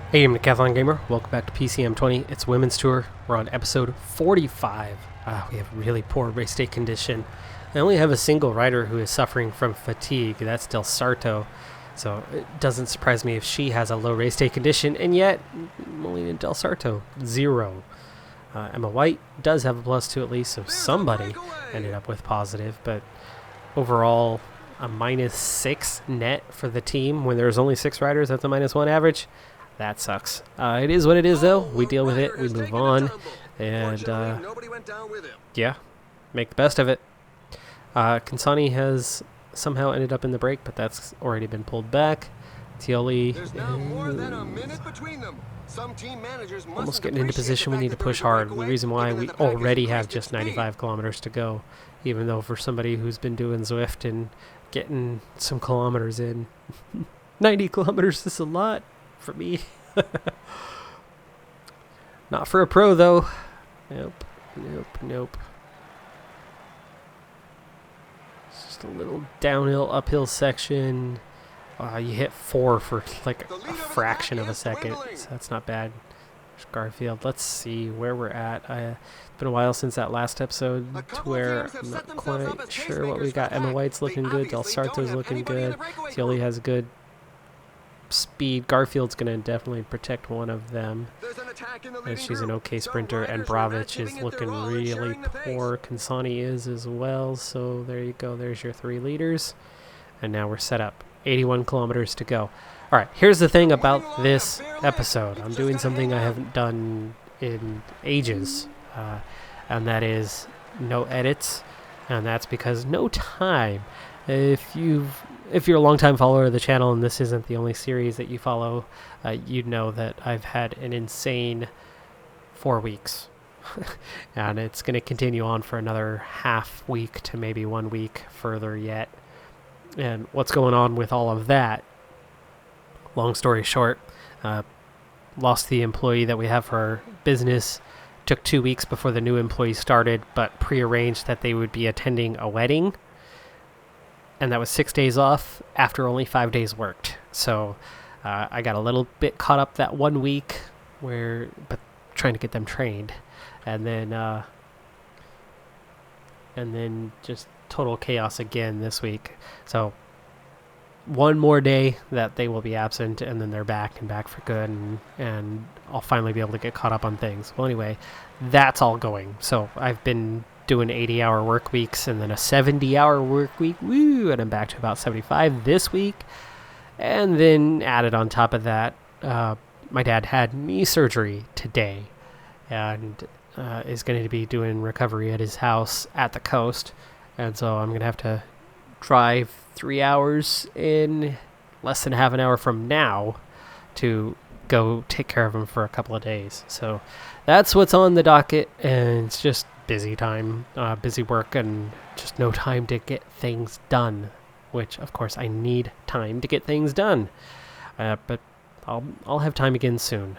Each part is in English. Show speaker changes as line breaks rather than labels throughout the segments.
Hey, I'm Decathlon Gamer. Welcome back to PCM20. It's Women's Tour. We're on episode 45. We have really poor race day condition. I only have a single rider who is suffering from fatigue. That's Del Sarto. So it doesn't surprise me if she has a low race day condition. And yet, only Del Sarto, 0. Emma White does have a +2 at least, so somebody ended up with positive. But overall, a -6 net for the team when there's only 6 riders. That's a -1 average. That sucks. It is what it is, though. We deal with it. We move on. And, yeah, make the best of it. Kansani has somehow ended up in the break, but that's already been pulled back. Tioli almost getting into position. We need to push hard. The reason why we already have just 95 kilometers to go, even though for somebody who's been doing Zwift and getting some kilometers in, 90 kilometers is a lot. For me. Not for a pro, though. Nope. It's just a little downhill, uphill section. You hit 4 for like a fraction of a second, so that's not bad. There's Garfield. Let's see where we're at. It's been a while since that last episode to where I'm not quite sure what we got. Emma White's looking good. Del Sarto's looking good. Tioli has good speed. Garfield's going to definitely protect one of them, as she's an okay sprinter, and Bravich is looking really poor. Kansani is as well, so there you go. There's your 3 leaders, and now we're set up. 81 kilometers to go. All right, here's the thing about this episode. I'm doing something I haven't done in ages, and that is no edits, and that's because no time. If you're a long-time follower of the channel and this isn't the only series that you follow, you'd know that I've had an insane 4 weeks. And it's going to continue on for another half week to maybe 1 week further yet. And what's going on with all of that? Long story short, lost the employee that we have for our business. Took 2 weeks before the new employee started, but prearranged that they would be attending a wedding. And that was 6 days off after only 5 days worked. So I got a little bit caught up that 1 week, but trying to get them trained, and then just total chaos again this week. So one more day that they will be absent, and then they're back for good, and I'll finally be able to get caught up on things. Well, anyway, that's all going. So I've been doing 80-hour work weeks and then a 70-hour work week. Woo! And I'm back to about 75 this week. And then added on top of that, my dad had knee surgery today and is going to be doing recovery at his house at the coast. And so I'm going to have to drive 3 hours in less than half an hour from now to go take care of him for a couple of days. So that's what's on the docket, and it's just busy time, busy work, and just no time to get things done, which of course I need time to get things done, but I'll have time again soon,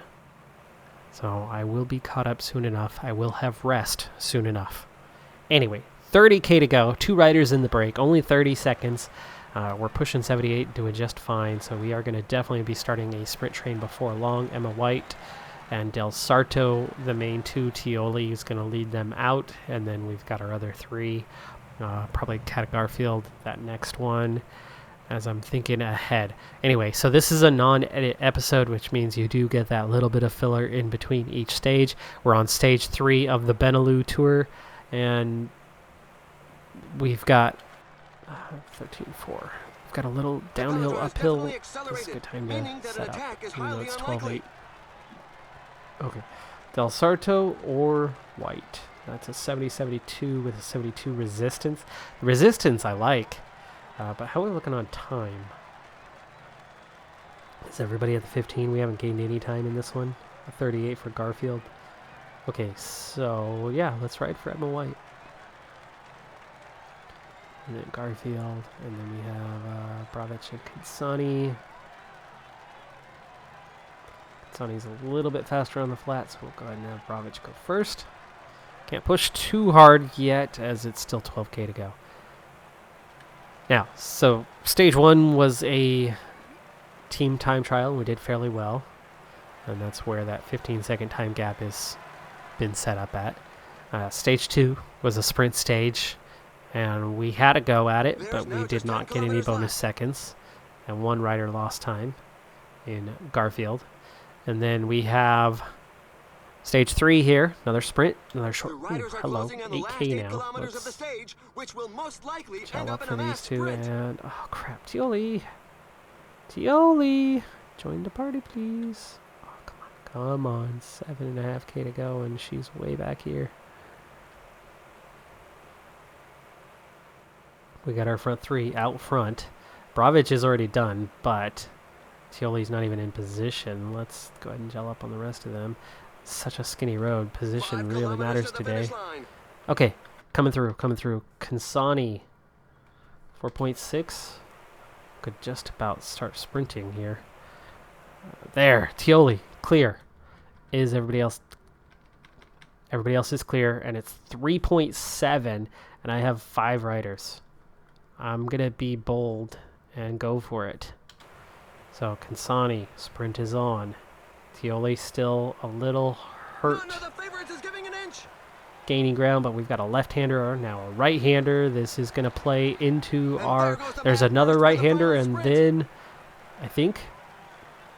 so I will be caught up soon enough. I will have rest soon enough. Anyway, 30k to go, 2 riders in the break, only 30 seconds. We're pushing 78, doing just fine, so we are going to definitely be starting a sprint train before long. Emma White and Del Sarto, the main 2. Tioli is going to lead them out, and then we've got our other 3. Probably Cat Garfield, that next one, as I'm thinking ahead. Anyway, so this is a non-edit episode, which means you do get that little bit of filler in between each stage. We're on stage 3 of the Benalux tour, and we've got 13.4. We've got a little downhill, uphill. This is a good time to set up, even though it's 12.8. Okay, Del Sarto or White. That's a 70-72 with a 72 resistance. The resistance I like, but how are we looking on time? Is everybody at the 15? We haven't gained any time in this one. A 38 for Garfield. Okay, so yeah, let's ride for Emma White. And then Garfield, and then we have Bravich and Kansani. Kansani's a little bit faster on the flat, so we'll go ahead and have Bravich go first. Can't push too hard yet, as it's still 12k to go. Now, so stage 1 was a team time trial. We did fairly well. and that's where that 15-second time gap has been set up at. Stage 2 was a sprint stage, and we had a go at it, but we did not get any bonus seconds, and one rider lost time in Garfield. And then we have stage 3 here, another sprint, another short. Ooh, hello, 8K now. Let's gel up for these two, and oh crap, Tioli, join the party, please. Oh, come on, 7.5K to go, and she's way back here. We got our front 3 out front. Bravich is already done, but Tioli's not even in position. Let's go ahead and gel up on the rest of them. Such a skinny road. Position really matters today. Okay, coming through. Kansani, 4.6. Could just about start sprinting here. There, Tioli, clear. Is everybody else? Everybody else is clear, and it's 3.7, and I have 5 riders. I'm gonna be bold and go for it. So Kansani, sprint is on. Tioli still a little hurt. Gaining ground, but we've got a left-hander, now a right-hander. This is gonna play into our... There's another right-hander, and then I think...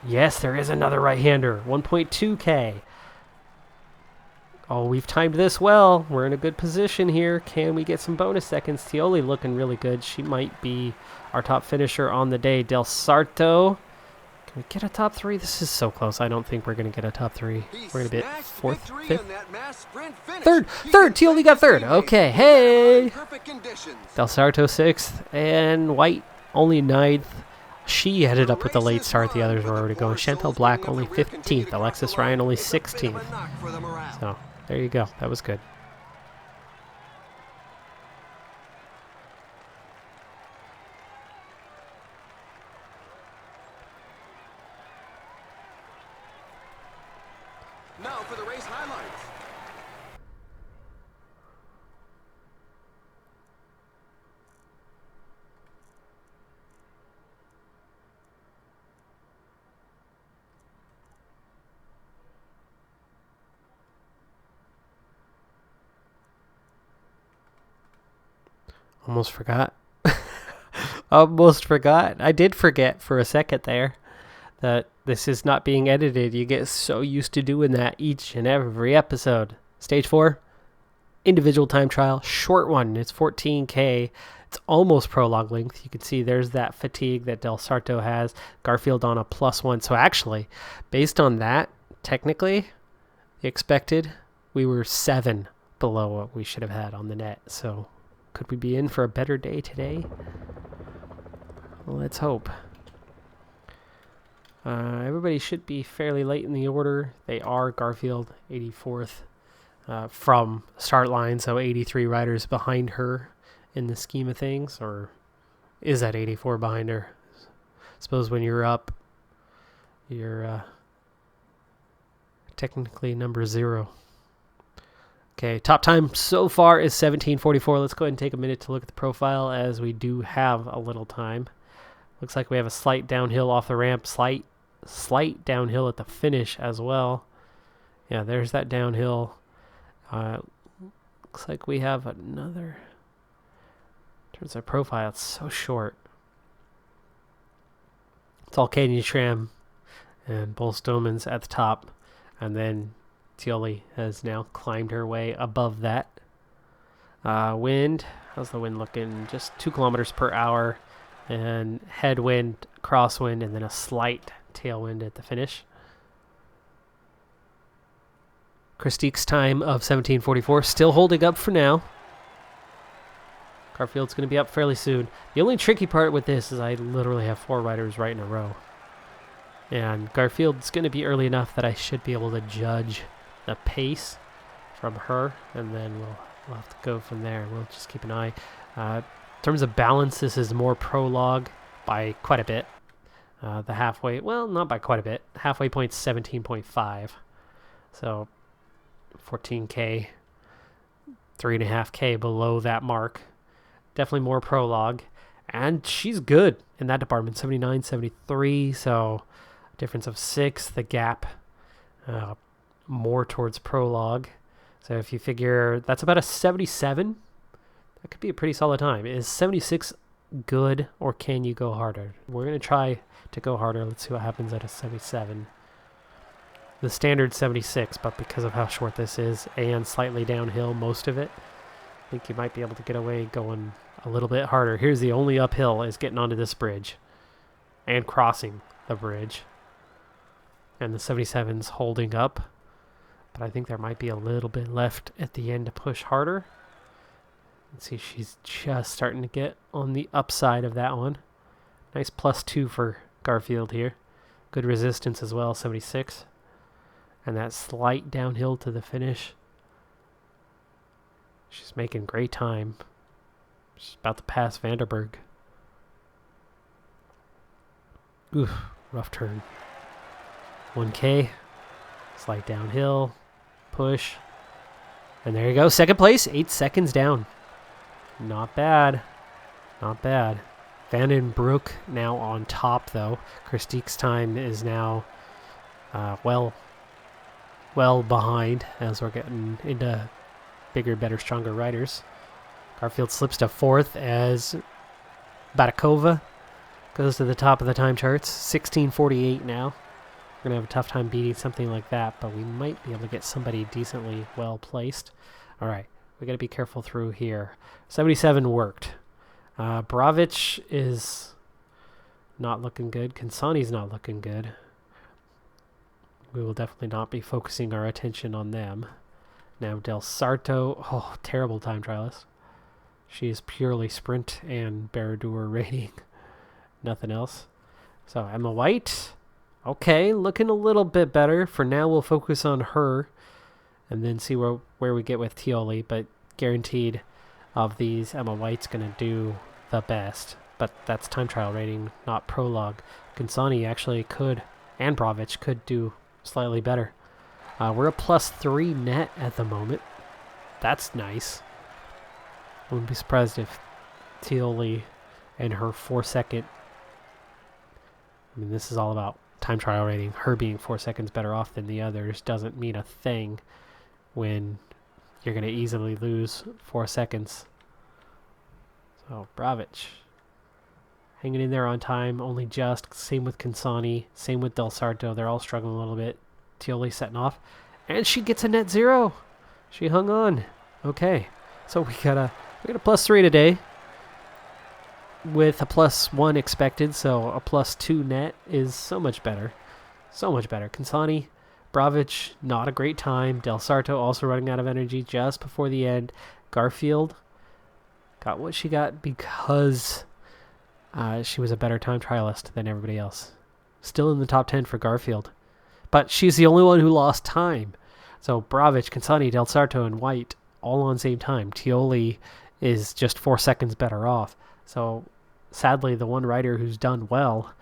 Yes, there is another right-hander. 1.2K. Oh, we've timed this well. We're in a good position here. Can we get some bonus seconds? Tioli looking really good. She might be our top finisher on the day. Del Sarto. Can we get a top 3? This is so close. I don't think we're going to get a top 3. We're going to be at 4th, 5th. Third! Tioli got 3rd. Okay, hey! Del Sarto 6th. And White only 9th. She headed up with the late start. The others were already going. Chantel Black only 15th. Alexis Ryan only 16th. So... there you go. That was good.
Now for the race highlights.
Almost forgot. Almost forgot. I did forget for a second there that this is not being edited. You get so used to doing that each and every episode. Stage 4, individual time trial, short one. It's 14K. It's almost prologue length. You can see there's that fatigue that Del Sarto has. Garfield on a +1. So actually, based on that, technically, the expected, we were 7 below what we should have had on the net. So could we be in for a better day today? Let's hope. Everybody should be fairly late in the order. They are. Garfield, 84th from start line, so 83 riders behind her in the scheme of things. Or is that 84 behind her? I suppose when you're up, you're technically number 0. Okay, top time so far is 17:44. Let's go ahead and take a minute to look at the profile as we do have a little time. Looks like we have a slight downhill off the ramp, slight downhill at the finish as well. Yeah, there's that downhill. Looks like we have another. In terms of profile, it's so short. It's all Canyon Shram and Bull Stomans at the top, and then Tioli has now climbed her way above that. Wind, how's the wind looking? Just 2 kilometers per hour, and headwind, crosswind, and then a slight tailwind at the finish. Christique's time of 17:44, still holding up for now. Garfield's going to be up fairly soon. The only tricky part with this is I literally have 4 riders right in a row. And Garfield's going to be early enough that I should be able to judge the pace from her, and then we'll have to go from there. We'll just keep an eye. In terms of balance, this is more prologue by quite a bit. The halfway, well, not by quite a bit. Halfway point's 17.5. So 14K, 3.5K below that mark. Definitely more prologue. And she's good in that department, 79, 73. So difference of 6. The gap more towards prologue. So if you figure that's about a 77, that could be a pretty solid time. Is 76 good, or can you go harder? We're going to try to go harder. Let's see what happens at a 77. The standard 76, but because of how short this is and slightly downhill most of it, I think you might be able to get away going a little bit harder. Here's the only uphill is getting onto this bridge and crossing the bridge. And the 77's holding up, but I think there might be a little bit left at the end to push harder. Let's see, she's just starting to get on the upside of that one. Nice +2 for Garfield here. Good resistance as well, 76. And that slight downhill to the finish. She's making great time. She's about to pass Vanderberg. Oof, rough turn. 1K. Slight downhill. Push. And there you go. Second place. 8 seconds down. Not bad. Not bad. Vandenbroek now on top, though. Christique's time is now well behind as we're getting into bigger, better, stronger riders. Garfield slips to 4th as Barakova goes to the top of the time charts. 16:48 now. We're going to have a tough time beating something like that, but we might be able to get somebody decently well placed. All right, we got to be careful through here. 77 worked. Bravic is not looking good. Kansani's not looking good. We will definitely not be focusing our attention on them. Now Del Sarto, terrible time trialist. She is purely sprint and Baradeur rating. Nothing else. So Emma White, okay, looking a little bit better. For now, we'll focus on her and then see where we get with Tioli. But guaranteed of these, Emma White's going to do the best. But that's time trial rating, not prologue. Kansani actually could, and Bravic could do slightly better. We're a +3 net at the moment. That's nice. I wouldn't be surprised if Tioli and her 4-second... I mean, this is all about time trial rating. Her being 4 seconds better off than the others doesn't mean a thing when you're going to easily lose 4 seconds. So, Bravic hanging in there on time, only just. Same with Kansani, same with Del Sarto. They're all struggling a little bit. Tioli setting off, and she gets a net 0. She hung on. Okay, so we got a +3 today with a +1 expected, so a +2 net is so much better. So much better. Kansani, Bravic, not a great time. Del Sarto also running out of energy just before the end. Garfield got what she got because she was a better time trialist than everybody else. Still in the top 10 for Garfield. But she's the only one who lost time. So Bravic, Kansani, Del Sarto, and White all on same time. Tioli is just 4 seconds better off. So sadly, the one rider who's done well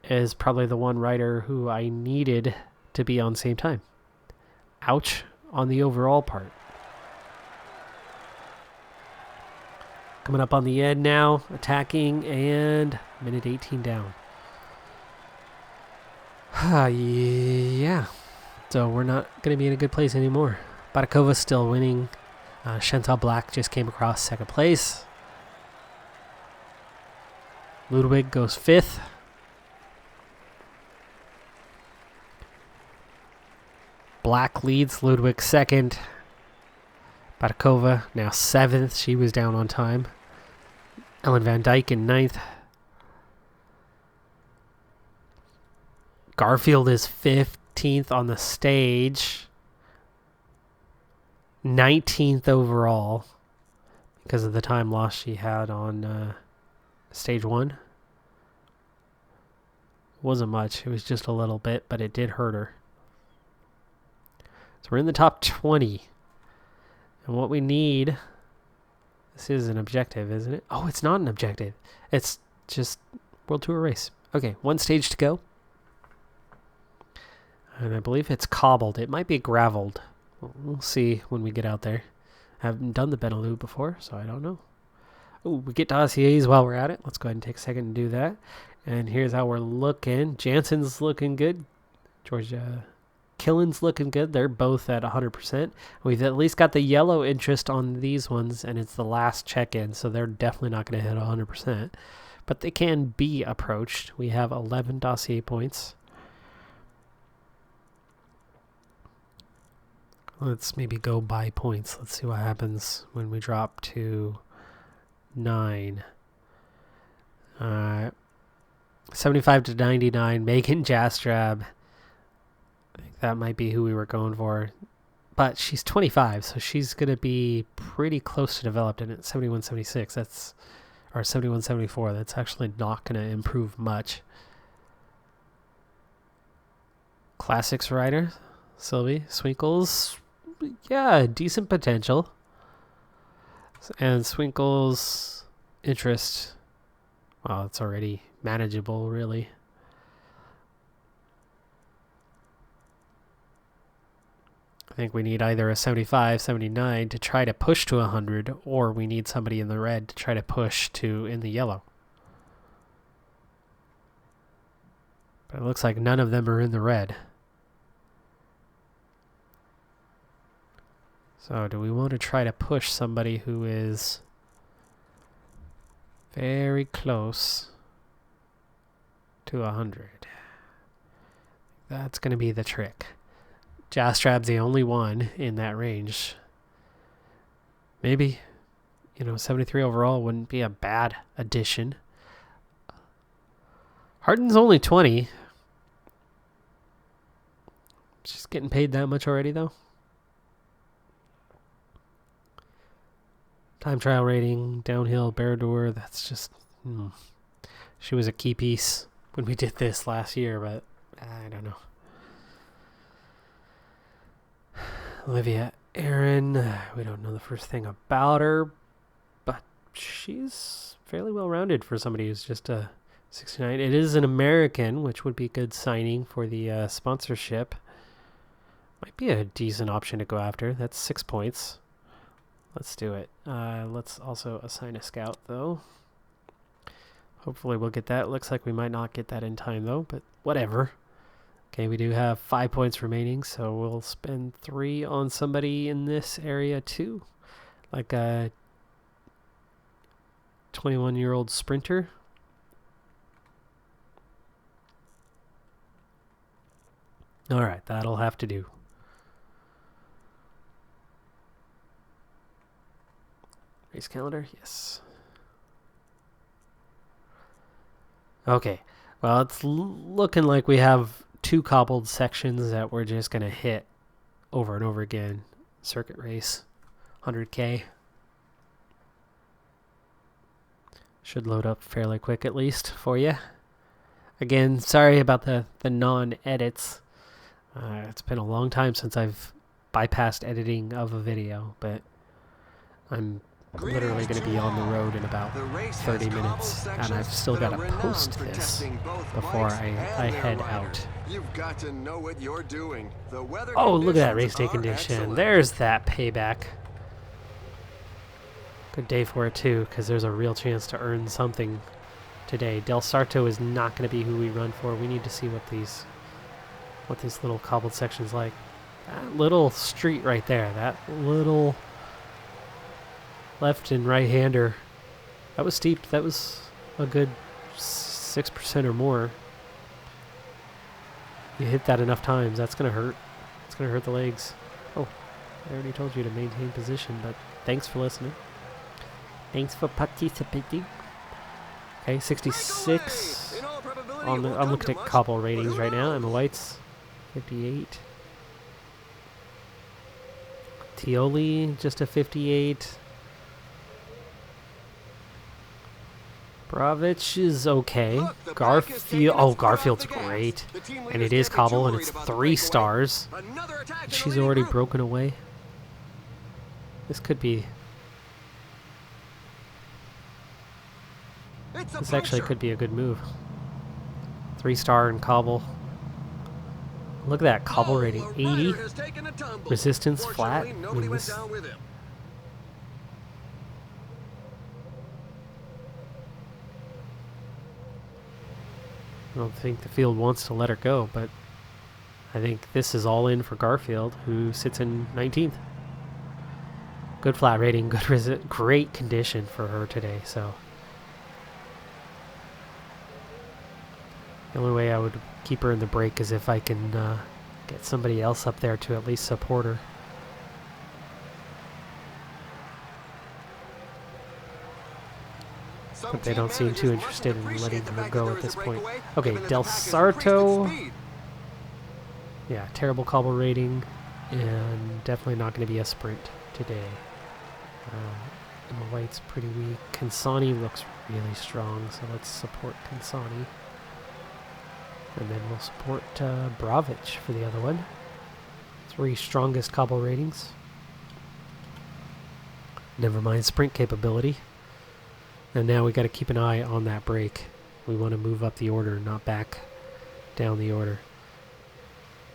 is probably the one rider who I needed to be on same time. Ouch on the overall part. Coming up on the end now, attacking, and minute 18 down. Yeah. So we're not going to be in a good place anymore. Barakova's still winning. Chantal Black just came across 2nd place. Ludwig goes 5th. Black leads, Ludwig 2nd. Barakova now 7th. She was down on time. Ellen Van Dyke in 9th. Garfield is 15th on the stage. 19th overall because of the time loss she had on stage 1. Wasn't much. It was just a little bit, but it did hurt her. So we're in the top 20. And what we need... This is an objective, isn't it? Oh, it's not an objective. It's just World Tour race. Okay, 1 stage to go. And I believe it's cobbled. It might be graveled. We'll see when we get out there. I haven't done the Benalux before, so I don't know. Oh, we get dossiers while we're at it. Let's go ahead and take a second and do that. And here's how we're looking. Jansen's looking good. Georgia Killen's looking good. They're both at 100%. We've at least got the yellow interest on these ones, and it's the last check-in, so they're definitely not going to hit 100%. But they can be approached. We have 11 dossier points. Let's maybe go by points. Let's see what happens when we drop to 9. 75 to 99. Megan Jastrab. I think that might be who we were going for. But she's 25, so she's going to be pretty close to developed. And at 71, 76, or 71, 74, that's actually not going to improve much. Classics rider, Sylvie. Swinkles, yeah, decent potential. And Swinkles' interest, well, it's already manageable, really. I think we need either a 75, 79 to try to push to 100, or we need somebody in the red to try to push to in the yellow. But it looks like none of them are in the red. So do we want to try to push somebody who is very close to 100? That's going to be the trick. Jastrab's the only one in that range. Maybe, 73 overall wouldn't be a bad addition. Harden's only 20. She's getting paid that much already, though. Time trial rating, downhill, Baradeur, that's just... She was a key piece when we did this last year, but I don't know. Olivia Aaron, we don't know the first thing about her, but she's fairly well-rounded for somebody who's just a 69. It is an American, which would be a good signing for the sponsorship. Might be a decent option to go after. That's 6 points. Let's do it. Let's also assign a scout, though. Hopefully we'll get that. Looks like we might not get that in time, though, but whatever. Okay, we do have 5 points remaining, so we'll spend 3 on somebody in this area too. Like a 21-year-old sprinter. Alright, that'll have to do. Race calendar, yes. Okay, well, it's looking like we have 2 cobbled sections that we're just going to hit over and over again. Circuit race, 100K. Should load up fairly quick at least for you. Again, sorry about the non-edits. It's been a long time since I've bypassed editing of a video, but I'm literally going to be on the road in about 30 minutes, and I've still got to post this before I head out.
You've got to know what you're doing.
Oh, look at that race day condition. There's that payback. Good day for it, too, because there's a real chance to earn something today. Del Sarto is not going to be who we run for. We need to see what these little cobbled sections like. That little street right there, that little left and right hander, that was steep. That was a good 6% or more. You hit that enough times, that's gonna hurt. It's gonna hurt the legs. Oh, I already told you to maintain position, but thanks for listening. Thanks for participating. Okay, 66. I'm looking at cobble ratings right now. Emma White's 58. Tioli, just a 58. Bravich is okay. Garfield's great. And it is cobble, and it's 3 stars. She's already broken away. This could be... This actually could be a good move. 3-star and cobble. Look at that cobble rating. 80. Resistance flat. I mean, this... I don't think the field wants to let her go, but I think this is all in for Garfield, who sits in 19th. Good flat rating, great condition for her today. So the only way I would keep her in the break is if I can get somebody else up there to at least support her. But they don't seem too interested in letting her go at this point. Okay, Del Sarto. Yeah, terrible cobble rating, and definitely not going to be a sprint today. Emma White's pretty weak. Kansani looks really strong, so let's support Kansani. And then we'll support Bravich for the other one. 3 strongest cobble ratings. Never mind sprint capability. And now we got to keep an eye on that break. We want to move up the order, not back down the order.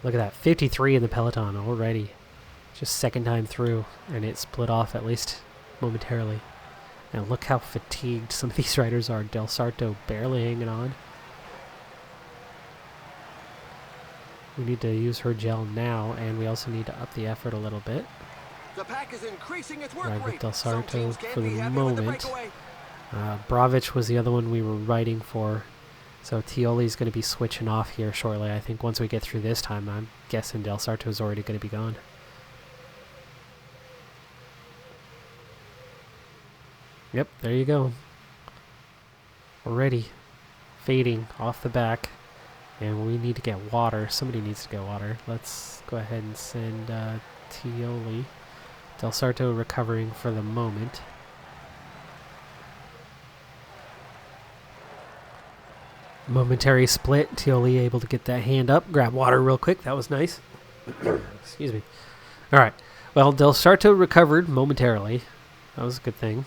Look at that, 53 in the peloton already. Just second time through, and it split off at least momentarily. And look how fatigued some of these riders are. Del Sarto barely hanging on. We need to use her gel now, and we also need to up the effort a little bit.
The pack is increasing its work
Ride with
rate.
Del Sarto for the
the
moment. Bravich was the other one we were riding for. So Tioli's going to be switching off here shortly. I think once we get through this time, I'm guessing Del Sarto is already going to be gone. Yep, there you go. Already fading off the back. And we need to get water. Somebody needs to get water. Let's go ahead and send Tioli. Del Sarto recovering for the moment. Momentary split. Tioli able to get that hand up, grab water real quick. That was nice. Excuse me. All right. Well, Del Sarto recovered momentarily. That was a good thing.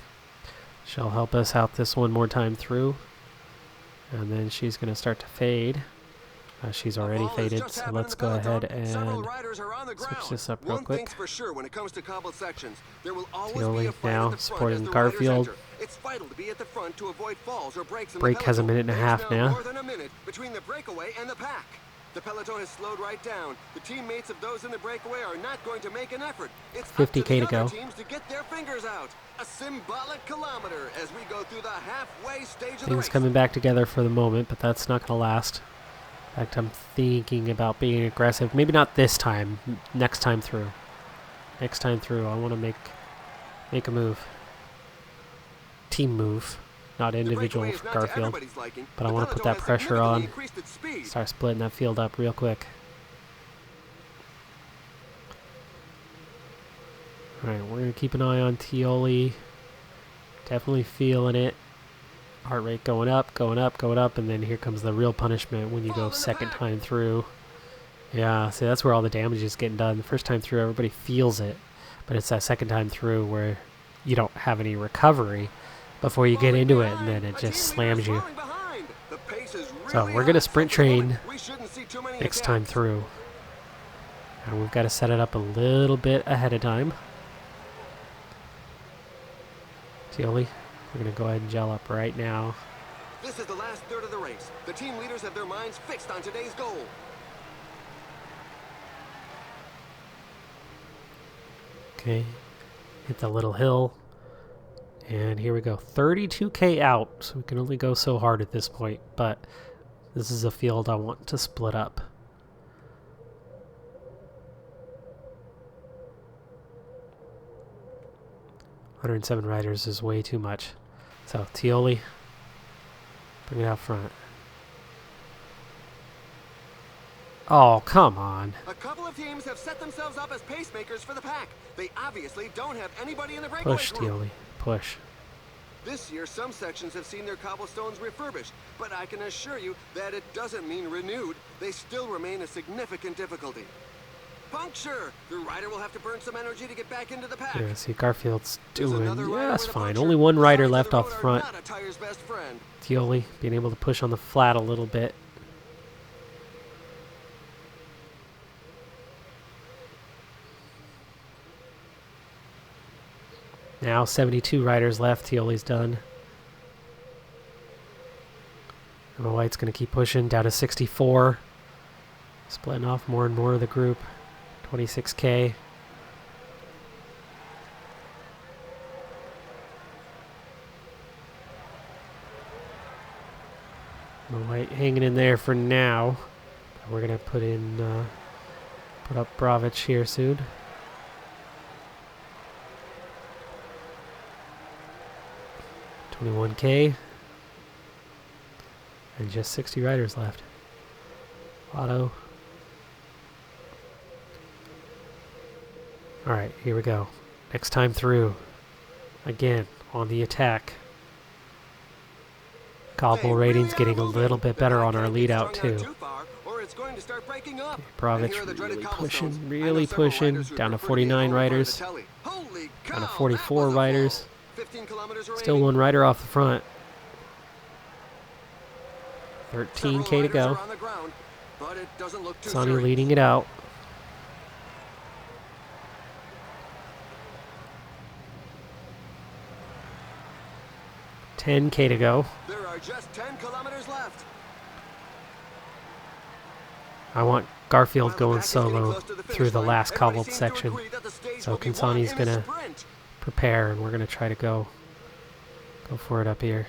She'll help us out this one more time through. And then she's going to start to fade. She's already faded, so let's go ahead and switch this up real quick. Tioli now supporting Garfield.
It's vital to be at the front to avoid falls or breaks.
Break has a minute and a half now.
More than a minute between the breakaway and the pack. The peloton has slowed right down. The teammates of those in the breakaway are not going to make an effort. It's
50K to go.
Teams to get their fingers out. A symbolic kilometer as we go through the halfway stage of the race.
Things coming back together for the moment, but that's not going to last. In fact, I'm thinking about being aggressive. Maybe not this time. Next time through. Next time through, I want to make a move. Team move, not individual for Garfield. But I want to put that pressure on. Start splitting that field up real quick. Alright, we're going to keep an eye on Tioli. Definitely feeling it. Heart rate going up, going up, going up, and then here comes the real punishment when you go second time through. Yeah, see, that's where all the damage is getting done. The first time through, everybody feels it, but it's that second time through where you don't have any recovery before you get into it, and then it just slams you. So we're going to sprint train next time through. And we've got to set it up a little bit ahead of time. Tioli, we're going to go ahead and gel up right now.
This is the last third of the race. The team leaders have their minds fixed on today's goal.
Okay, hit the little hill. And here we go, 32K out, so we can only go so hard at this point, but this is a field I want to split up. $107 riders is way too much. So, Tioli, bring it out front. Oh, come on.
A couple of teams have set themselves up as pacemakers for the pack. They obviously don't have anybody in the breakaway
Push,
group.
Tioli, push.
This year, some sections have seen their cobblestones refurbished, but I can assure you that it doesn't mean renewed. They still remain a significant difficulty. Puncture! The rider will have to burn some energy to get back into the pack.
Yeah, see, Garfield's doing, yeah, that's fine. Only one rider left off the front. Tioli being able to push on the flat a little bit. Now 72 riders left. Tioli's done. Emma White's going to keep pushing down to 64. Splitting off more and more of the group. 26K. White hanging in there for now. We're gonna put up Bravich here soon. $21K. And just 60 riders left. Auto. Alright, here we go. Next time through. Again, on the attack. Cobble rating's getting a little bit better on our lead out too. Okay, Bravich really pushing. Down to 49 riders. Down to 44 riders. Still one rider off the front. 13K to go. Sonny leading it out. $10K to go.
There are just 10 kilometers left.
I want Garfield going solo through the last cobbled section. So Kansani's gonna prepare and we're gonna try to go for it up here.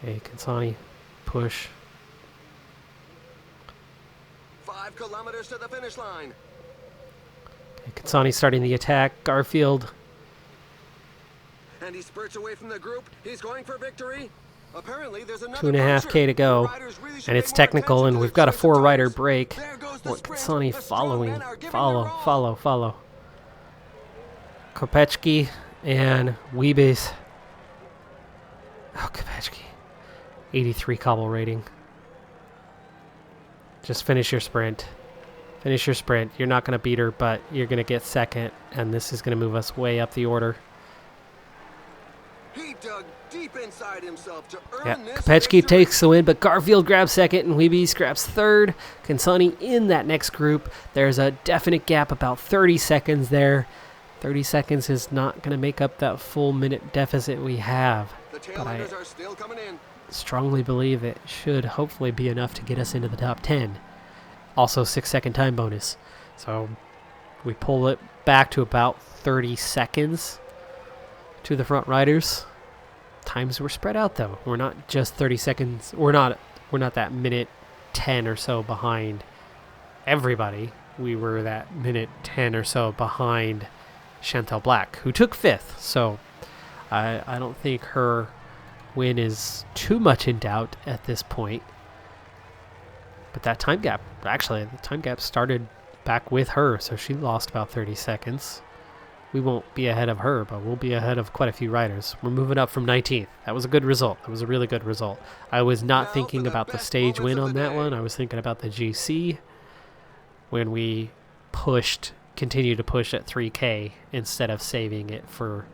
Okay, Kansani, push.
5 kilometers to the finish line.
Okay, Kansani starting the attack. Garfield.
And he spurts away from the group. He's going for victory. Apparently, there's another
2.5K to go, and it's technical, and we've got a 4-rider break. Kansani following, follow. Kopechki and Wiebes. Oh, Kopechki. 83 cobble rating. Just finish your sprint. Finish your sprint. You're not going to beat her, but you're going to get second, and this is going to move us way up the order.
He dug deep inside himself to earn this
Kopechki
victory.
takes the win, but Garfield grabs second and Wiebes grabs third. Kansani in that next group. There's a definite gap, about 30 seconds there. 30 seconds is not going to make up that full minute deficit we have. But I
are still coming in.
strongly believe it should hopefully be enough to get us into the top 10. Also 6-second time bonus. So we pull it back to about 30 seconds to the front riders. Times were spread out though. We're not just 30 seconds. We're not that minute 10 or so behind everybody. We were that minute 10 or so behind Chantal Black, who took 5th. So I don't think her win is too much in doubt at this point. But that time gap, actually, the time gap started back with her, so she lost about 30 seconds. We won't be ahead of her, but we'll be ahead of quite a few riders. We're moving up from 19th. That was a good result. That was a really good result. I was not thinking about the stage win on that one. I was thinking about the GC when we continued to push at 3K instead of saving it for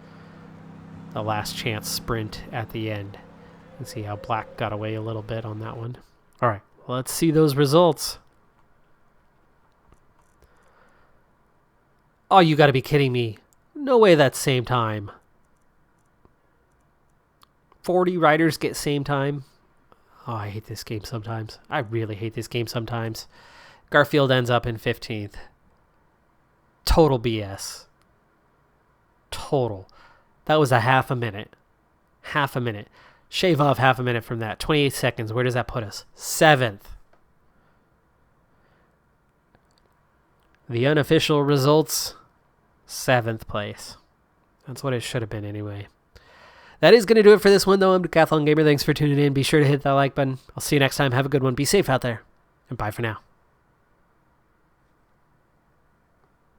the last chance sprint at the end. And see how Black got away a little bit on that one. All right, let's see those results. Oh, you got to be kidding me. No way that's same time. 40 riders get same time. Oh, I hate this game sometimes. I really hate this game sometimes. Garfield ends up in 15th. Total BS. Total. That was a half a minute. Half a minute. Shave off half a minute from that. 28 seconds. Where does that put us? 7th. The unofficial results, 7th place. That's what it should have been anyway. That is going to do it for this one, though. I'm Decathlon Gamer. Thanks for tuning in. Be sure to hit that like button. I'll see you next time. Have a good one. Be safe out there. And bye for now.